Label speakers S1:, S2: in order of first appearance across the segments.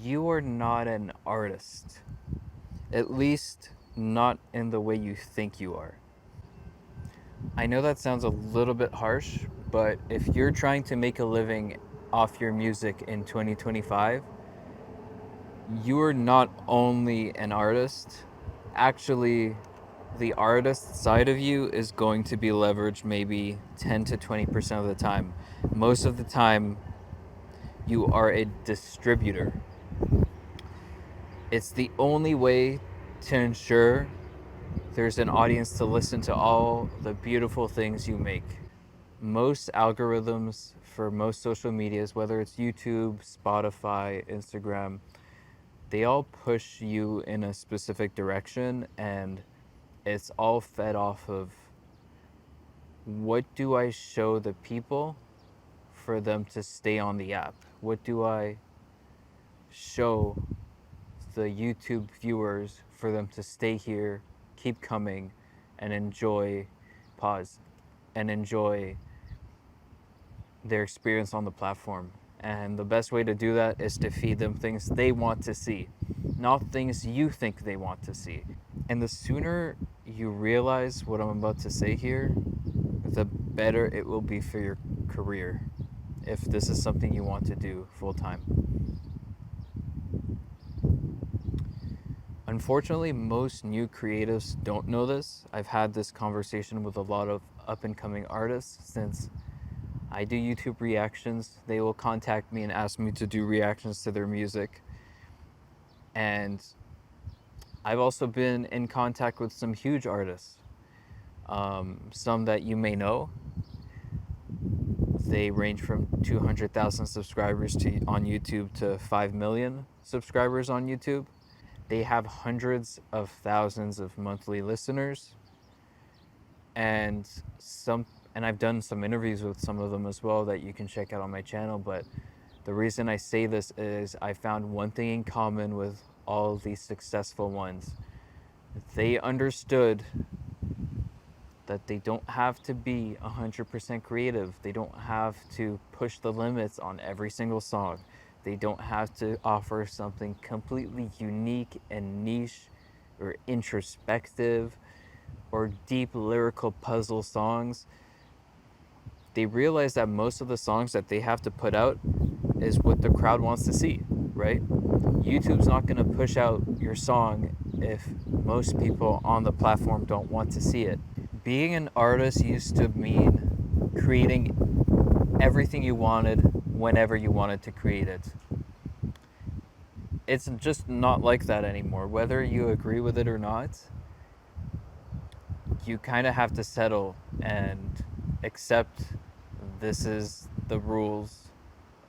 S1: you are not an artist. At least not in the way you think you are. I know that sounds a little bit harsh, but if you're trying to make a living off your music in 2025, you're not only an artist, actually, the artist side of you is going to be leveraged maybe 10 to 20% of the time. Most of the time, you are a distributor. It's the only way to ensure there's an audience to listen to all the beautiful things you make. Most algorithms for most social medias, whether it's YouTube, Spotify, Instagram, they all push you in a specific direction, and it's all fed off of what do I show the people for them to stay on the app? What do I show the YouTube viewers for them to stay here, keep coming, and enjoy, pause, and enjoy their experience on the platform? And the best way to do that is to feed them things they want to see, not things you think they want to see. And the sooner you realize what I'm about to say here, the better it will be for your career if this is something you want to do full time. Unfortunately, most new creatives don't know this. I've had this conversation with a lot of up and coming artists since I do YouTube reactions. They will contact me and ask me to do reactions to their music. And I've also been in contact with some huge artists, some that you may know. They range from 200,000 subscribers on YouTube to 5 million subscribers on YouTube. They have hundreds of thousands of monthly listeners, and I've done some interviews with some of them as well that you can check out on my channel. But the reason I say this is I found one thing in common with all of these successful ones. They understood that they don't have to be 100% creative. They don't have to push the limits on every single song. They don't have to offer something completely unique and niche or introspective or deep lyrical puzzle songs. They realize that most of the songs that they have to put out is what the crowd wants to see, right? YouTube's not going to push out your song if most people on the platform don't want to see it. Being an artist used to mean creating everything you wanted whenever you wanted to create it. It's just not like that anymore. Whether you agree with it or not, you kind of have to settle and accept this is the rules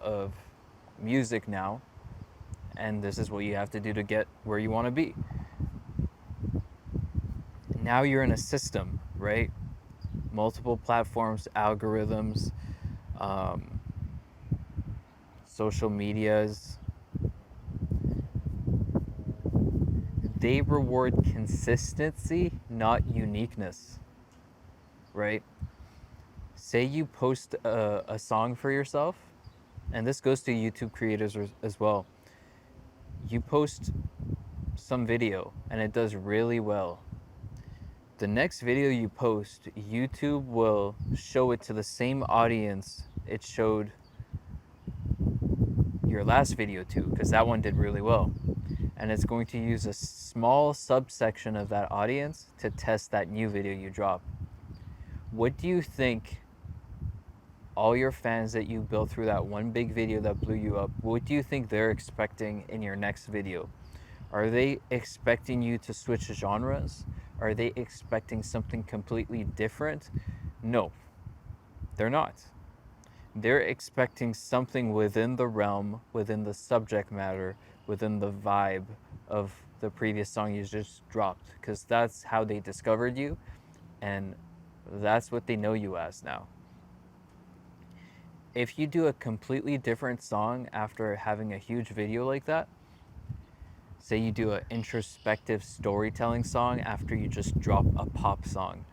S1: of music now, and this is what you have to do to get where you want to be. Now you're in a system, right? Multiple platforms, algorithms, social medias. They reward consistency, not uniqueness, right? Say you post a song for yourself, and this goes to YouTube creators as well. You post some video and it does really well. The next video you post, YouTube will show it to the same audience it showed your last video to, because that one did really well. And it's going to use a small subsection of that audience to test that new video you drop. What do you think all your fans that you built through that one big video that blew you up, what do you think they're expecting in your next video? Are they expecting you to switch genres? Are they expecting something completely different? No, they're not. They're expecting something within the realm, within the subject matter, within the vibe of the previous song you just dropped, because that's how they discovered you, and that's what they know you as now. If you do a completely different song after having a huge video like that, say you do an introspective storytelling song after you just drop a pop song,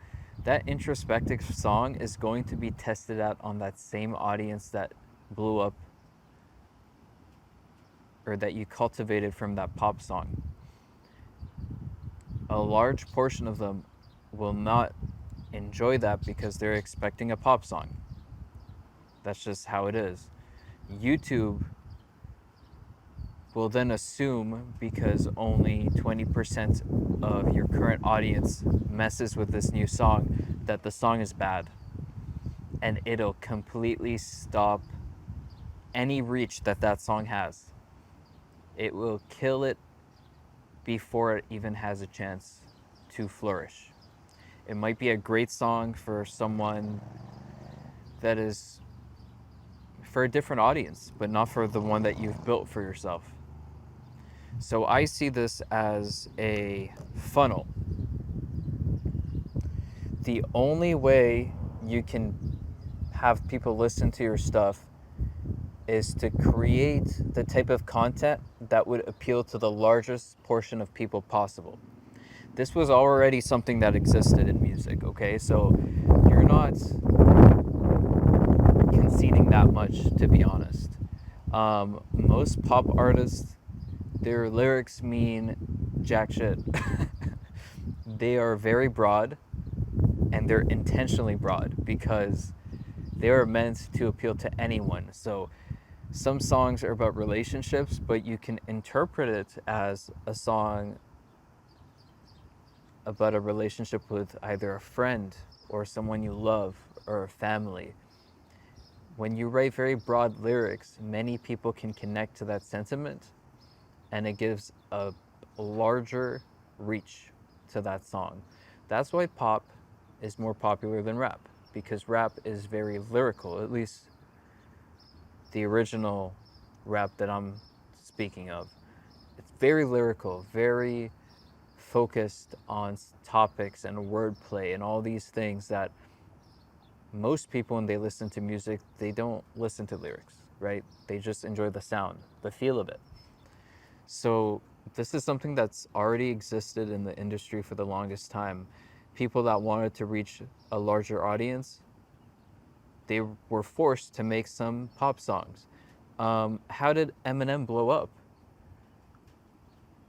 S1: that introspective song is going to be tested out on that same audience that blew up or that you cultivated from that pop song, a large portion of them will not enjoy that because they're expecting a pop song. That's just how it is. YouTube will then assume, because only 20% of your current audience messes with this new song, that the song is bad. And it'll completely stop any reach that that song has. It will kill it before it even has a chance to flourish. It might be a great song for someone that is for a different audience, but not for the one that you've built for yourself. So I see this as a funnel. The only way you can have people listen to your stuff is to create the type of content that would appeal to the largest portion of people possible. This was already something that existed in music, okay? So you're not conceding that much, to be honest. Most pop artists, their lyrics mean jack shit. They are very broad, and they're intentionally broad because they are meant to appeal to anyone. So some songs are about relationships, but you can interpret it as a song about a relationship with either a friend or someone you love or a family. When you write very broad lyrics, many people can connect to that sentiment, and it gives a larger reach to that song. That's why pop is more popular than rap, because rap is very lyrical, at least the original rap that I'm speaking of. It's very lyrical, very focused on topics and wordplay and all these things that most people, when they listen to music, they don't listen to lyrics, right? They just enjoy the sound, the feel of it. So this is something that's already existed in the industry for the longest time. People that wanted to reach a larger audience, they were forced to make some pop songs. How did Eminem blow up?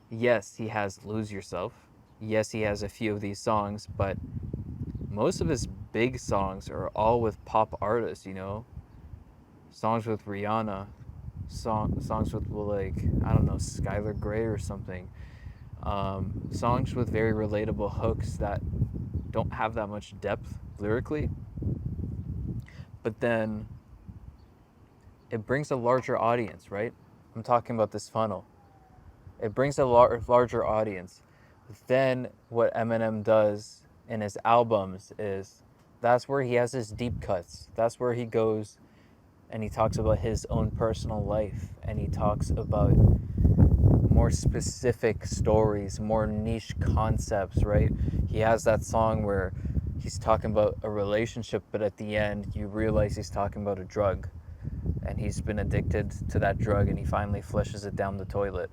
S1: Yes, he has Lose Yourself. Yes, he has a few of these songs, but most of his big songs are all with pop artists, you know? Songs with Rihanna, songs with, like, I don't know, Skylar Grey or something. Songs with very relatable hooks that don't have that much depth lyrically, but then it brings a larger audience, right? I'm talking about this funnel. It brings a larger audience. Then what Eminem does in his albums is that's where he has his deep cuts. That's where he goes and he talks about his own personal life, and he talks about more specific stories, more niche concepts, right? He has that song where he's talking about a relationship, but at the end you realize he's talking about a drug, and he's been addicted to that drug, and he finally flushes it down the toilet.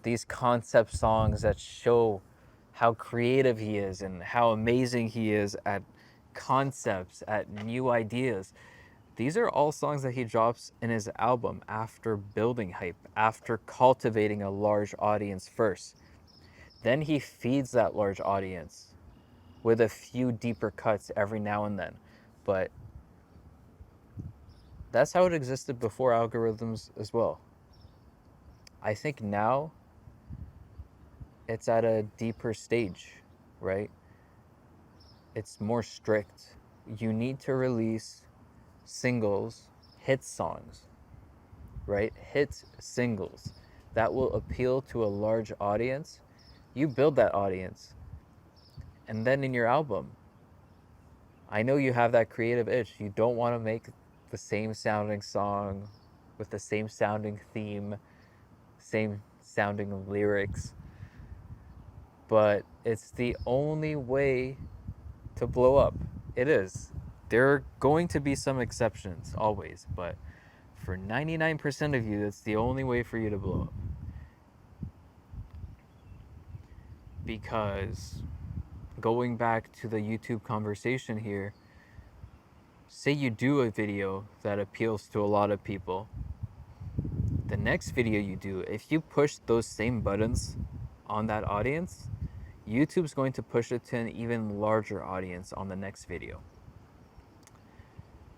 S1: These concept songs that show how creative he is and how amazing he is at concepts, at new ideas. These are all songs that he drops in his album after building hype, after cultivating a large audience first. Then he feeds that large audience with a few deeper cuts every now and then. But that's how it existed before algorithms as well. I think now it's at a deeper stage, right? It's more strict. You need to release singles, hit songs, right? Hit singles that will appeal to a large audience. You build that audience. And then in your album, I know you have that creative itch. You don't want to make the same sounding song with the same sounding theme, same sounding lyrics. But it's the only way to blow up. It is. There are going to be some exceptions, always, but for 99% of you, that's the only way for you to blow up. Because going back to the YouTube conversation here, say you do a video that appeals to a lot of people, the next video you do, if you push those same buttons on that audience, YouTube's going to push it to an even larger audience on the next video.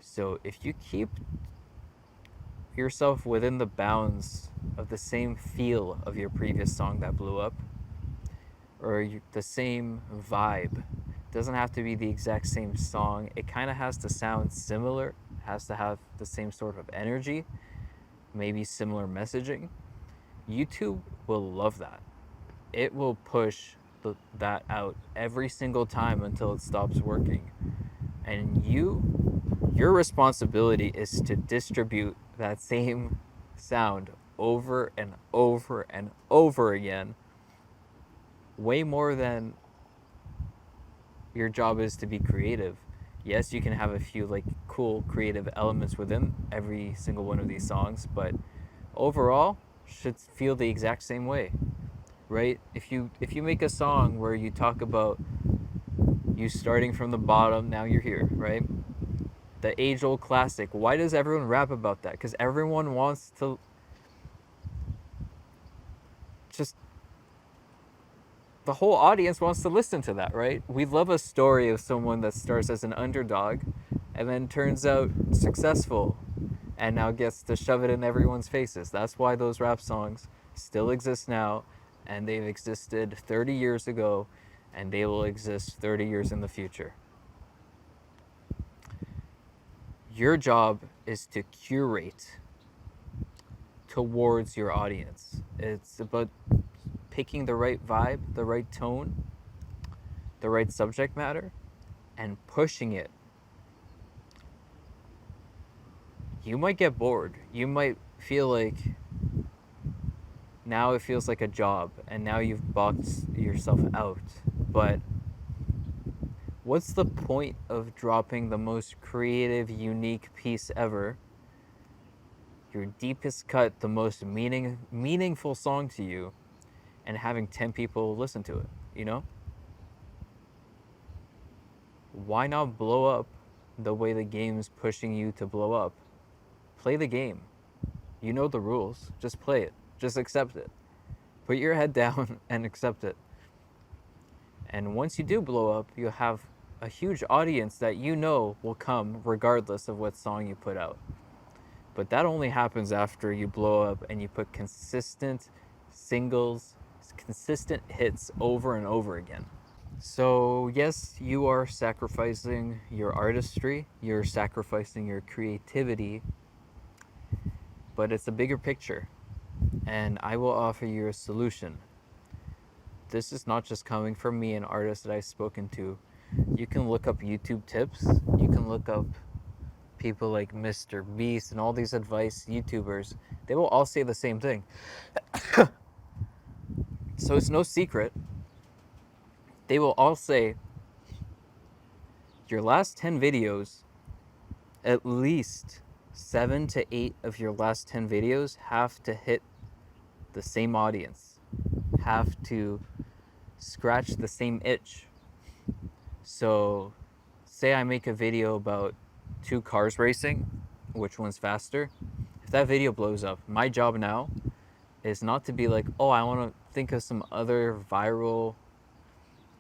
S1: So if you keep yourself within the bounds of the same feel of your previous song that blew up, or the same vibe, it doesn't have to be the exact same song. It kind of has to sound similar, has to have the same sort of energy, maybe similar messaging. YouTube will love that. It will push that out every single time until it stops working. And your responsibility is to distribute that same sound over and over and over again, way more than your job is to be creative. Yes, you can have a few like cool creative elements within every single one of these songs, but overall should feel the exact same way, right? If you make a song where you talk about you starting from the bottom, now you're here, right? The age-old classic. Why does everyone rap about that? Because everyone wants to just, the whole audience wants to listen to that, right? We love a story of someone that starts as an underdog and then turns out successful and now gets to shove it in everyone's faces. That's why those rap songs still exist now, and they've existed 30 years ago, and they will exist 30 years in the future. Your job is to curate towards your audience. It's about picking the right vibe, the right tone, the right subject matter, and pushing it. You might get bored. You might feel like now it feels like a job and now you've boxed yourself out. But what's the point of dropping the most creative, unique piece ever, your deepest cut, the most meaningful song to you, and having 10 people listen to it, you know? Why not blow up the way the game's pushing you to blow up? Play the game. You know the rules. Just play it. Just accept it. Put your head down and accept it. And once you do blow up, you'll have a huge audience that you know will come regardless of what song you put out. But that only happens after you blow up and you put consistent singles, consistent hits over and over again. So yes, you are sacrificing your artistry, you're sacrificing your creativity, but it's a bigger picture, and I will offer you a solution. This is not just coming from me, an artist that I've spoken to. You can look up YouTube tips, you can look up people like Mr. Beast and all these advice YouTubers. They will all say the same thing. So it's no secret. They will all say, your last 10 videos, at least 7 to 8 of your last 10 videos have to hit the same audience, have to scratch the same itch. So say I make a video about 2 cars racing, which one's faster. If that video blows up, my job now is not to be like, oh, I want to think of some other viral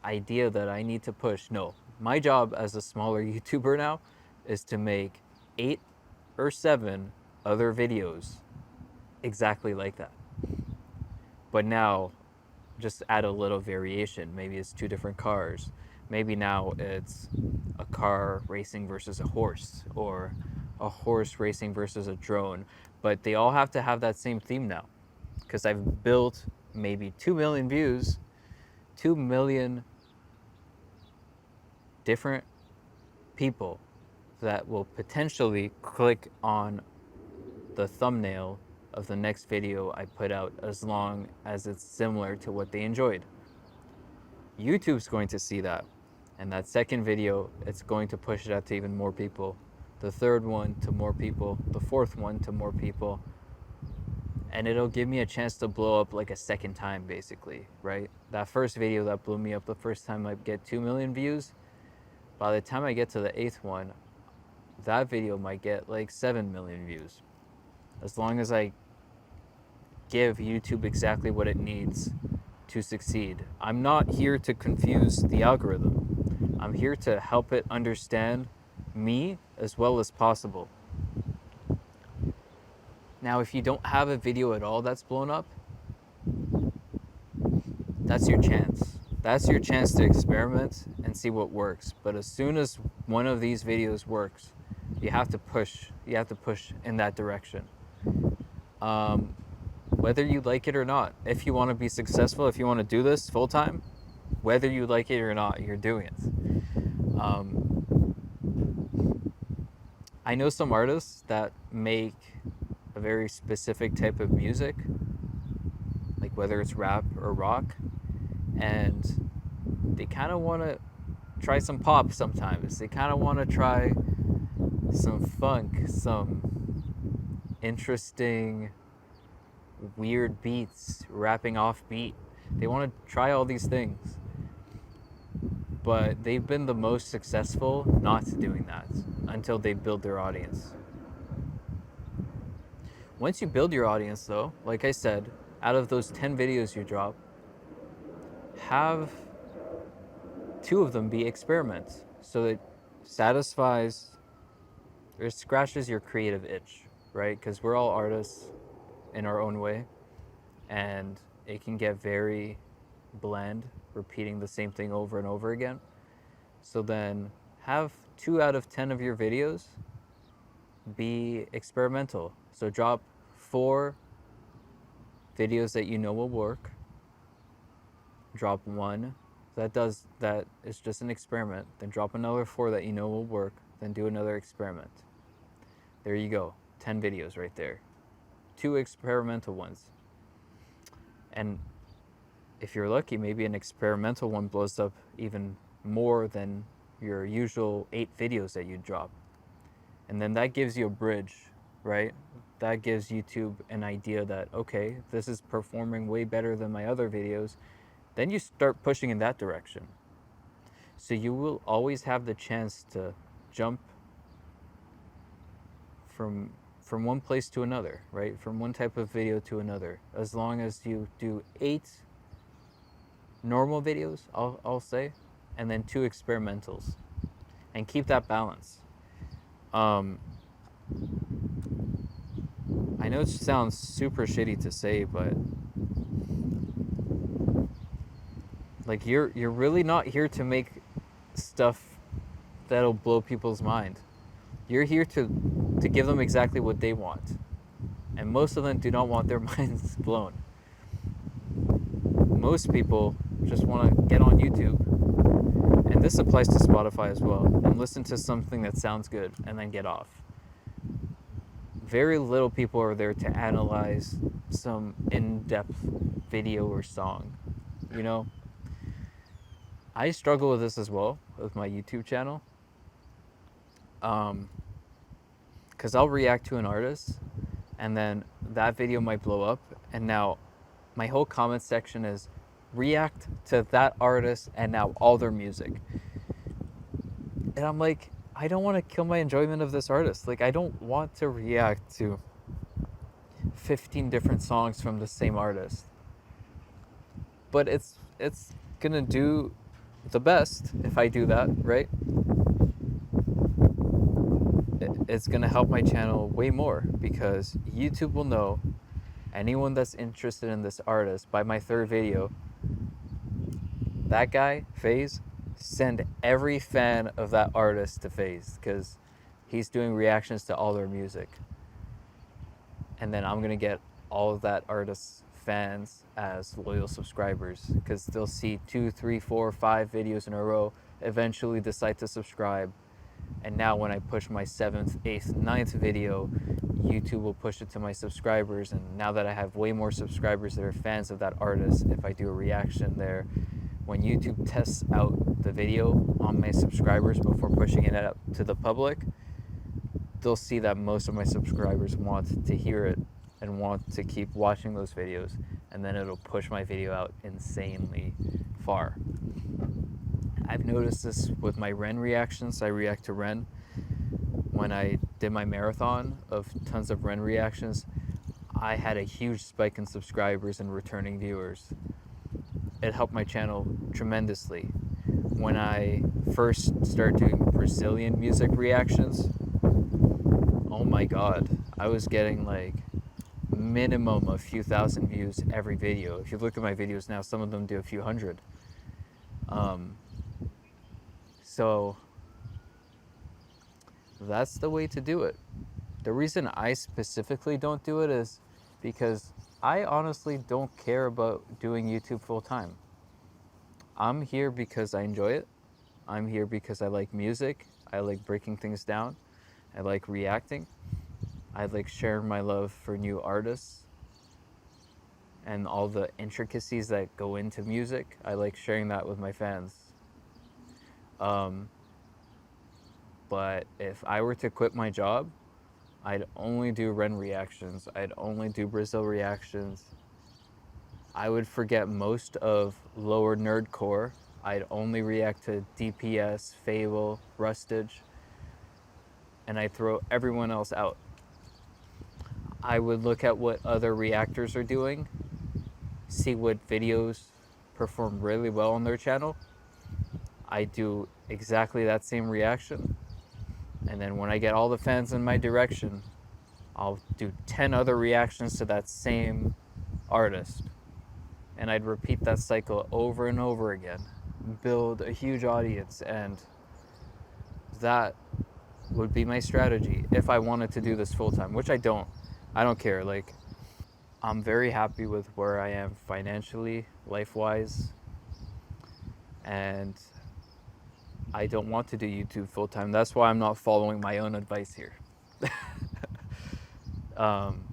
S1: idea that I need to push. No, my job as a smaller YouTuber now is to make 8 or 7 other videos exactly like that. But now just add a little variation. Maybe it's 2 different cars. Maybe now it's a car racing versus a horse, or a horse racing versus a drone. But they all have to have that same theme now, because I've built maybe 2 million views, 2 million different people that will potentially click on the thumbnail of the next video I put out, as long as it's similar to what they enjoyed. YouTube's going to see that, and that second video, it's going to push it out to even more people. The third one to more people, the fourth one to more people, and it'll give me a chance to blow up like a second time, basically, right? That first video that blew me up the first time I get 2 million views, by the time I get to the 8th one, that video might get like 7 million views. As long as I give YouTube exactly what it needs to succeed. I'm not here to confuse the algorithm. I'm here to help it understand me as well as possible. Now, if you don't have a video at all that's blown up, that's your chance. That's your chance to experiment and see what works. But as soon as one of these videos works, you have to push. You have to push in that direction. Whether you like it or not, if you want to be successful, if you want to do this full time, whether you like it or not, you're doing it. I know some artists that make a very specific type of music, like whether it's rap or rock, and they kind of want to try some pop sometimes. They kind of want to try some funk, some interesting, weird beats, rapping off beat. They want to try all these things. But they've been the most successful not doing that until they build their audience. Once you build your audience, though, like I said, out of those 10 videos you drop, have 2 of them be experiments, so it satisfies or scratches your creative itch, right? Because we're all artists in our own way, and it can get very bland repeating the same thing over and over again. So then have 2 out of 10 of your videos be experimental. So drop 4 videos that you know will work. Drop 1 that is just an experiment. Then drop another 4 that you know will work. Then do another experiment. There you go. 10 videos right there. 2 experimental ones. And if you're lucky, maybe an experimental one blows up even more than your usual 8 videos that you drop. And then that gives you a bridge, right? That gives YouTube an idea that, okay, this is performing way better than my other videos. Then you start pushing in that direction. So you will always have the chance to jump from one place to another, right? From one type of video to another. As long as you do 8 normal videos, I'll say, and then 2 experimentals. And keep that balance. I know it sounds super shitty to say, but like you're really not here to make stuff that'll blow people's mind. You're here to give them exactly what they want. And most of them do not want their minds blown. Most people just want to get on YouTube, and this applies to Spotify as well, and listen to something that sounds good and then get off. Very little people are there to analyze some in-depth video or song, you know? I struggle with this as well with my YouTube channel. Because I'll react to an artist, and then that video might blow up, and now my whole comment section is react to that artist and now all their music. And I'm like, I don't want to kill my enjoyment of this artist. Like, I don't want to react to 15 different songs from the same artist. But it's gonna do the best if I do that, right? It's gonna help my channel way more, because YouTube will know anyone that's interested in this artist by my 3rd video. That guy, xFayze, send every fan of that artist to xFayze, because he's doing reactions to all their music. And then I'm gonna get all of that artist's fans as loyal subscribers, because they'll see 2, 3, 4, 5 videos in a row, eventually decide to subscribe. And now when I push my 7th, 8th, 9th video, YouTube will push it to my subscribers. And now that I have way more subscribers that are fans of that artist, if I do a reaction there, when YouTube tests out the video on my subscribers before pushing it out to the public, they'll see that most of my subscribers want to hear it and want to keep watching those videos, and then it'll push my video out insanely far. I've noticed this with my Ren reactions. I react to Ren. When I did my marathon of tons of Ren reactions, I had a huge spike in subscribers and returning viewers. It helped my channel tremendously. When I first started doing Brazilian music reactions, oh my god, I was getting like minimum a few thousand views every video. If you look at my videos now, some of them do a few hundred. Um, so that's the way to do it. The reason I specifically don't do it is because I honestly don't care about doing YouTube full time. I'm here because I enjoy it. I'm here because I like music. I like breaking things down. I like reacting. I like sharing my love for new artists and all the intricacies that go into music. I like sharing that with my fans. Um, but if I were to quit my job, I'd only do Ren reactions. I'd only do Brazil reactions. I would forget most of lower nerdcore. I'd only react to DPS, Fable, Rustage, and I'd throw everyone else out. I would look at what other reactors are doing, see what videos perform really well on their channel. I do exactly that same reaction. And then when I get all the fans in my direction, I'll do 10 other reactions to that same artist. And I'd repeat that cycle over and over again, build a huge audience, and that would be my strategy if I wanted to do this full time, which I don't. I don't care. Like, I'm very happy with where I am financially, life-wise, and I don't want to do YouTube full time. That's why I'm not following my own advice here. um,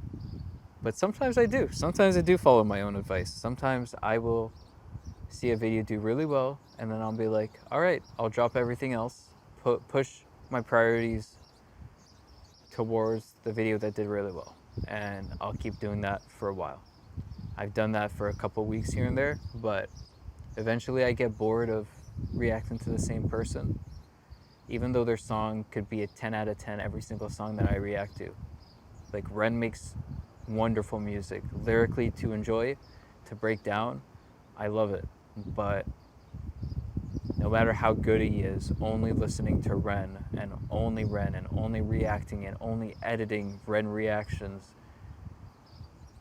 S1: but sometimes I do. Sometimes I do follow my own advice. Sometimes I will see a video do really well, and then I'll be like, all right, I'll drop everything else, push my priorities towards the video that did really well, and I'll keep doing that for a while. I've done that for a couple weeks here and there, but eventually I get bored of reacting to the same person, even though their song could be a 10 out of 10 every single song that I react to. Like, Ren makes wonderful music, lyrically to enjoy, to break down. I love it, but no matter how good he is, only listening to Ren and only reacting and only editing Ren reactions,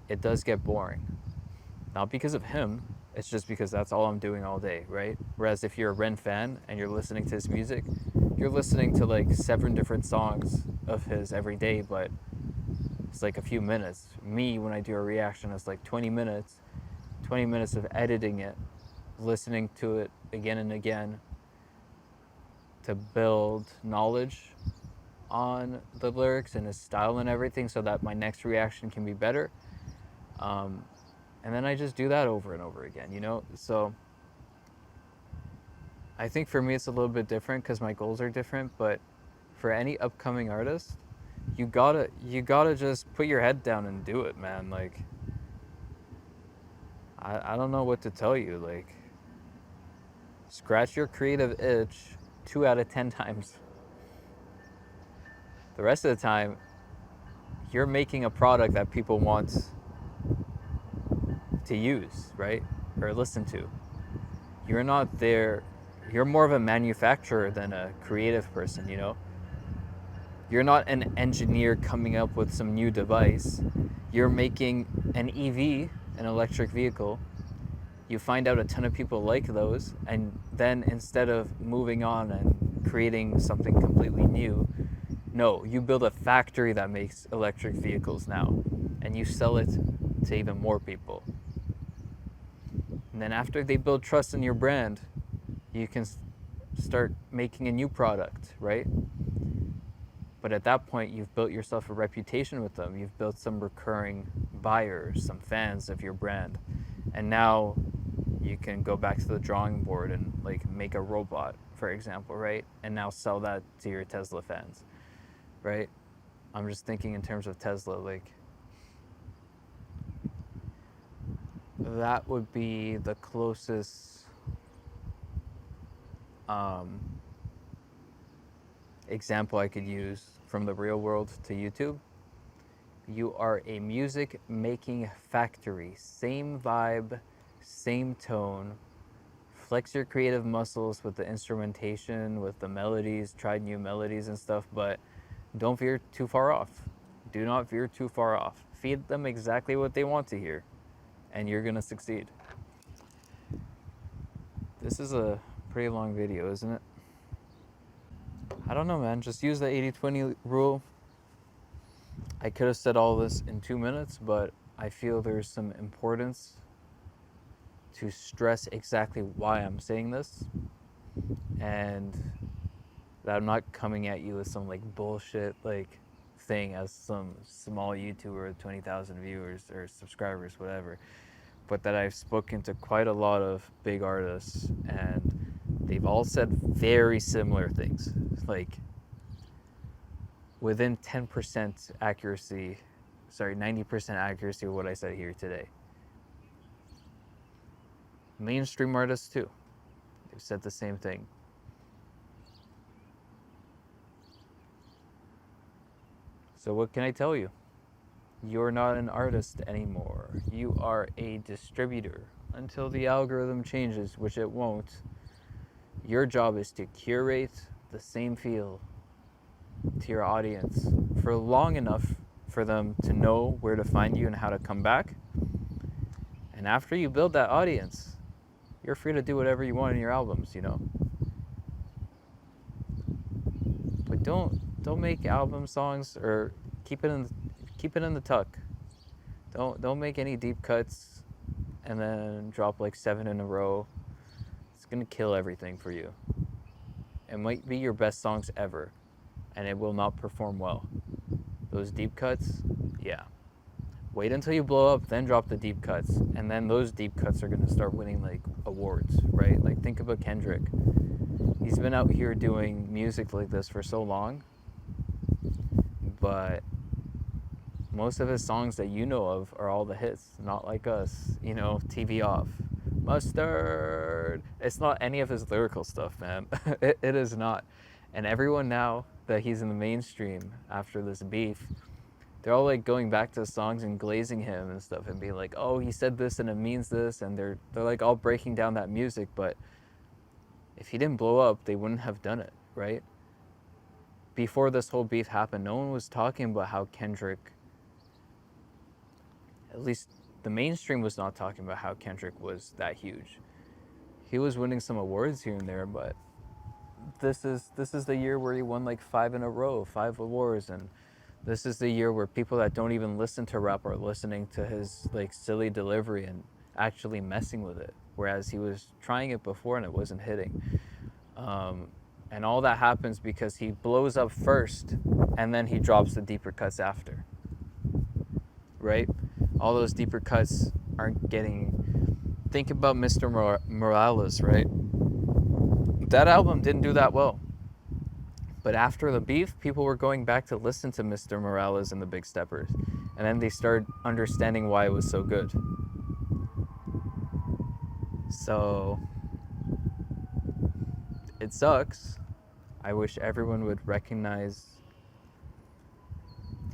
S1: it does get boring. Not because of him, it's just because that's all I'm doing all day, right? Whereas if you're a Ren fan and you're listening to his music, you're listening to like 7 different songs of his every day, but it's like a few minutes. Me, when I do a reaction, it's like 20 minutes of editing it, listening to it again and again to build knowledge on the lyrics and his style and everything so that my next reaction can be better. And then I just do that over and over again, you know? So I think for me it's a little bit different because my goals are different, but for any upcoming artist, you gotta just put your head down and do it, man. Like, I don't know what to tell you. Like, scratch your creative itch 2 out of 10 times. The rest of the time, you're making a product that people want to use, right? Or listen to. You're not there, you're more of a manufacturer than a creative person, you know? You're not an engineer coming up with some new device. You're making an EV, an electric vehicle. You find out a ton of people like those, and then instead of moving on and creating something completely new, no, you build a factory that makes electric vehicles now, and you sell it to even more people. And then after they build trust in your brand, you can start making a new product, right? But at that point, you've built yourself a reputation with them. You've built some recurring buyers, some fans of your brand. And now you can go back to the drawing board and like make a robot, for example, right? And now sell that to your Tesla fans, right? I'm just thinking in terms of Tesla, like that would be the closest example I could use from the real world to YouTube. You are a music making factory. Same vibe, same tone. Flex your creative muscles with the instrumentation, with the melodies, try new melodies and stuff, but don't veer too far off. Do not veer too far off. Feed them exactly what they want to hear, and you're gonna succeed. This is a pretty long video, isn't it? I don't know, man. Just use the 80-20 rule. I could have said all this in 2 minutes, but I feel there's some importance to stress exactly why I'm saying this, and that I'm not coming at you with some like bullshit like thing as some small YouTuber with 20,000 viewers or subscribers, whatever, but that I've spoken to quite a lot of big artists, and they've all said very similar things, like within 10% accuracy, 90% accuracy of what I said here today. Mainstream artists too, they've said the same thing. So what can I tell you? You're not an artist anymore. You are a distributor until the algorithm changes, which it won't. Your job is to curate the same feel to your audience for long enough for them to know where to find you and how to come back. And after you build that audience, you're free to do whatever you want in your albums, you know? But don't make album songs, or keep it in the tuck. Don't make any deep cuts and then drop like 7 in a row. It's gonna kill everything for you. It might be your best songs ever, and it will not perform well. Those deep cuts, yeah. Wait until you blow up, then drop the deep cuts, and then those deep cuts are gonna start winning like awards, right? Like think about Kendrick. He's been out here doing music like this for so long, but most of his songs that you know of are all the hits, Not Like Us, you know, TV Off, Mustard. It's not any of his lyrical stuff, man. It is not. And everyone now that he's in the mainstream after this beef, they're all like going back to the songs and glazing him and stuff and being like, oh, he said this and it means this, and they're like all breaking down that music. But if he didn't blow up, they wouldn't have done it, right? Before this whole beef happened, no one was talking about how Kendrick, at least the mainstream was not talking about how Kendrick was that huge. He was winning some awards here and there, but this is the year where he won like 5 in a row, 5 awards, and this is the year where people that don't even listen to rap are listening to his like silly delivery and actually messing with it, whereas he was trying it before and it wasn't hitting. And all that happens because he blows up first and then he drops the deeper cuts after, right? All those deeper cuts aren't getting... Think about Mr. Morales, right? That album didn't do that well. But after the beef, people were going back to listen to Mr. Morales and the Big Steppers. And then they started understanding why it was so good. So it sucks. I wish everyone would recognize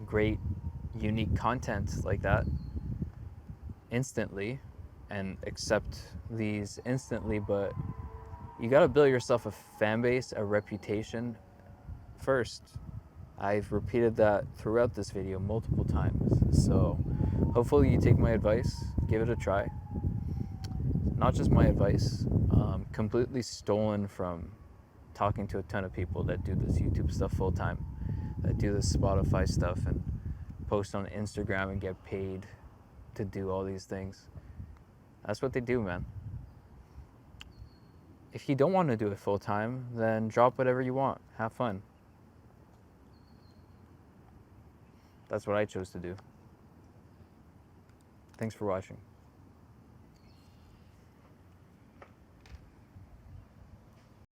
S1: great, unique content like that instantly and accept these instantly, but you gotta build yourself a fan base, a reputation first. I've repeated that throughout this video multiple times, so hopefully you take my advice, give it a try. Not just my advice, completely stolen from talking to a ton of people that do this YouTube stuff full time, that do this Spotify stuff and post on Instagram and get paid to do all these things. That's what they do, man. If you don't want to do it full time, then drop whatever you want. Have fun. That's what I chose to do. Thanks for watching.